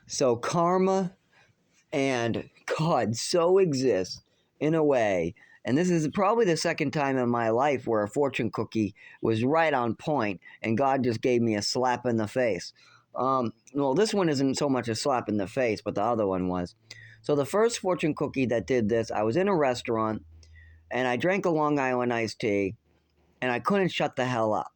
So karma and God so exist in a way. And this is probably the second time in my life where a fortune cookie was right on point and God just gave me a slap in the face. Well, this one isn't so much a slap in the face, but the other one was. So, the first fortune cookie that did this, I was in a restaurant and I drank a Long Island iced tea and I couldn't shut the hell up.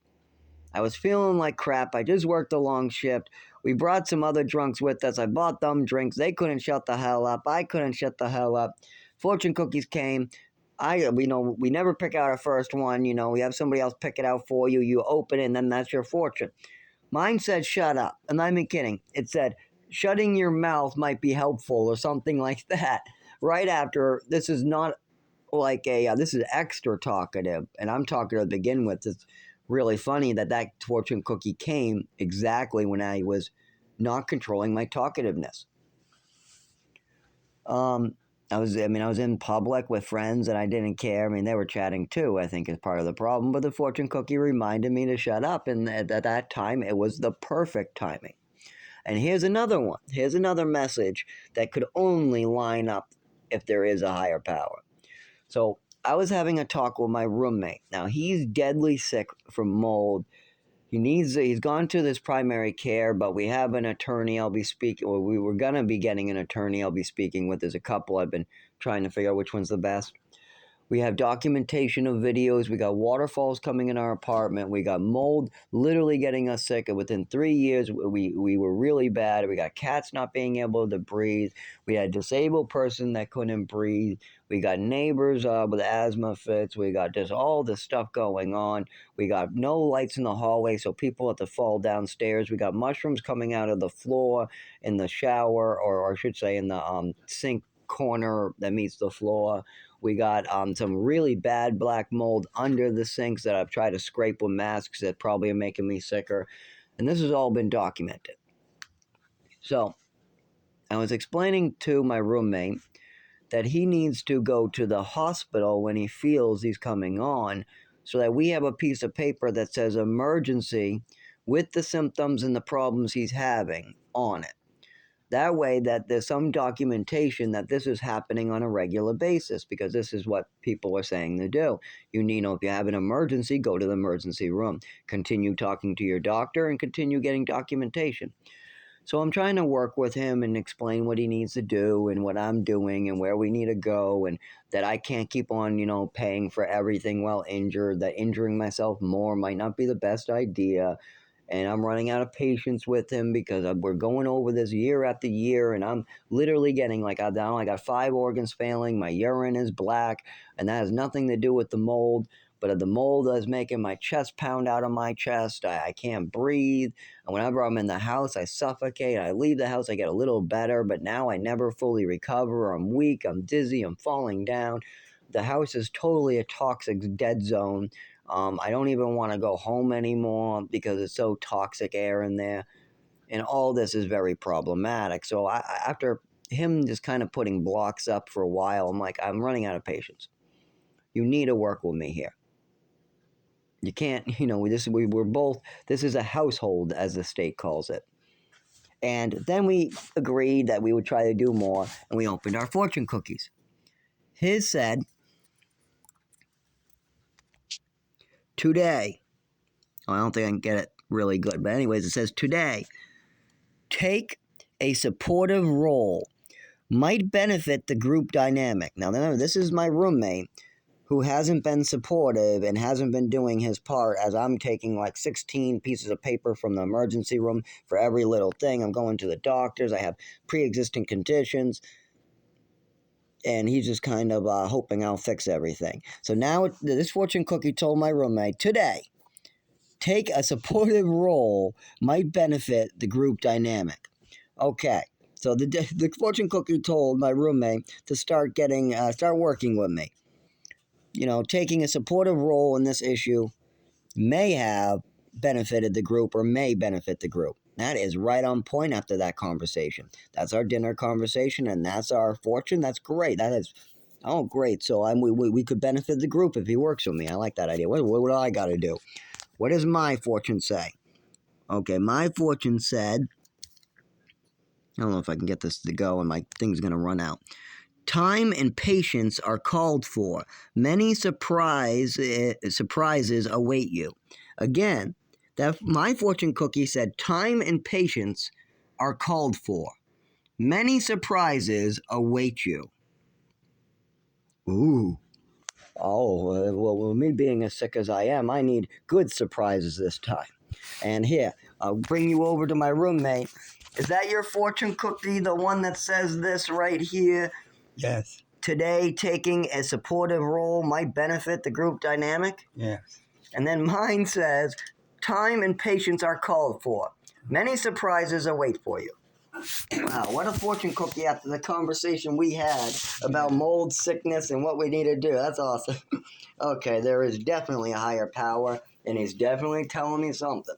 I was feeling like crap. I just worked a long shift. We brought some other drunks with us. I bought them drinks. They couldn't shut the hell up. I couldn't shut the hell up. Fortune cookies came. We never pick out our first one. We have somebody else pick it out for you. You open it, and then that's your fortune. Mine said, shut up. And I'm not kidding. It said, shutting your mouth might be helpful or something like that. Right after, this is not like this is extra talkative, and I'm talkative to begin with. It's really funny that fortune cookie came exactly when I was not controlling my talkativeness. I was in public with friends and I didn't care. I mean, they were chatting too, I think is part of the problem, but the fortune cookie reminded me to shut up, and at that time it was the perfect timing. And here's another one. Here's another message that could only line up if there is a higher power. So I was having a talk with my roommate. Now he's deadly sick from mold. He's gone to this primary care, but we have an attorney I'll be speaking, or we were gonna be getting an attorney I'll be speaking with. There's a couple I've been trying to figure out which one's the best. We have documentation of videos. We got waterfalls coming in our apartment. We got mold literally getting us sick. And within 3 years, we were really bad. We got cats not being able to breathe. We had a disabled person that couldn't breathe. We got neighbors with asthma fits. We got just all this stuff going on. We got no lights in the hallway, so people have to fall downstairs. We got mushrooms coming out of the floor in the shower, or I should say in the sink corner that meets the floor. We got some really bad black mold under the sinks that I've tried to scrape with masks that probably are making me sicker. And this has all been documented. So I was explaining to my roommate that he needs to go to the hospital when he feels he's coming on, so that we have a piece of paper that says emergency with the symptoms and the problems he's having on it. That way that there's some documentation that this is happening on a regular basis, because this is what people are saying to do. If you have an emergency, go to the emergency room. Continue talking to your doctor and continue getting documentation. So I'm trying to work with him and explain what he needs to do and what I'm doing and where we need to go, and that I can't keep on, paying for everything while injured, that injuring myself more might not be the best idea. And I'm running out of patience with him because we're going over this year after year, and I'm literally getting I got 5 organs failing, my urine is black, and that has nothing to do with the mold. But the mold is making my chest pound out of my chest. I can't breathe. And whenever I'm in the house, I suffocate. I leave the house, I get a little better, but now I never fully recover. I'm weak, I'm dizzy, I'm falling down. The house is totally a toxic dead zone. I don't even want to go home anymore because it's so toxic air in there. And all this is very problematic. So after him just kind of putting blocks up for a while, I'm like, I'm running out of patience. You need to work with me here. You can't, this is a household, as the state calls it. And then we agreed that we would try to do more, and we opened our fortune cookies. His said, today, I don't think I can get it really good, but anyways, it says, today, take a supportive role, might benefit the group dynamic. Now, remember, this is my roommate who hasn't been supportive and hasn't been doing his part, as I'm taking 16 pieces of paper from the emergency room for every little thing. I'm going to the doctors. I have pre-existing conditions. And he's just kind of hoping I'll fix everything. So now this fortune cookie told my roommate, today, take a supportive role, might benefit the group dynamic. Okay, so the fortune cookie told my roommate to start working with me. Taking a supportive role in this issue may have benefited the group or may benefit the group. That is right on point after that conversation. That's our dinner conversation, and that's our fortune. That's great. That is, oh, great. So we could benefit the group if he works with me. I like that idea. What do I got to do? What does my fortune say? Okay, my fortune said, I don't know if I can get this to go, and my thing's going to run out. Time and patience are called for. Many surprises await you. Again, that my fortune cookie said time and patience are called for. Many surprises await you. Ooh. Oh, well, me being as sick as I am, I need good surprises this time. And here, I'll bring you over to my roommate. Is that your fortune cookie, the one that says this right here? Yes. Today, taking a supportive role might benefit the group dynamic? Yes. And then mine says, time and patience are called for. Many surprises await for you. Wow, what a fortune cookie after the conversation we had about mold sickness and what we need to do. That's awesome. Okay, there is definitely a higher power, and he's definitely telling me something.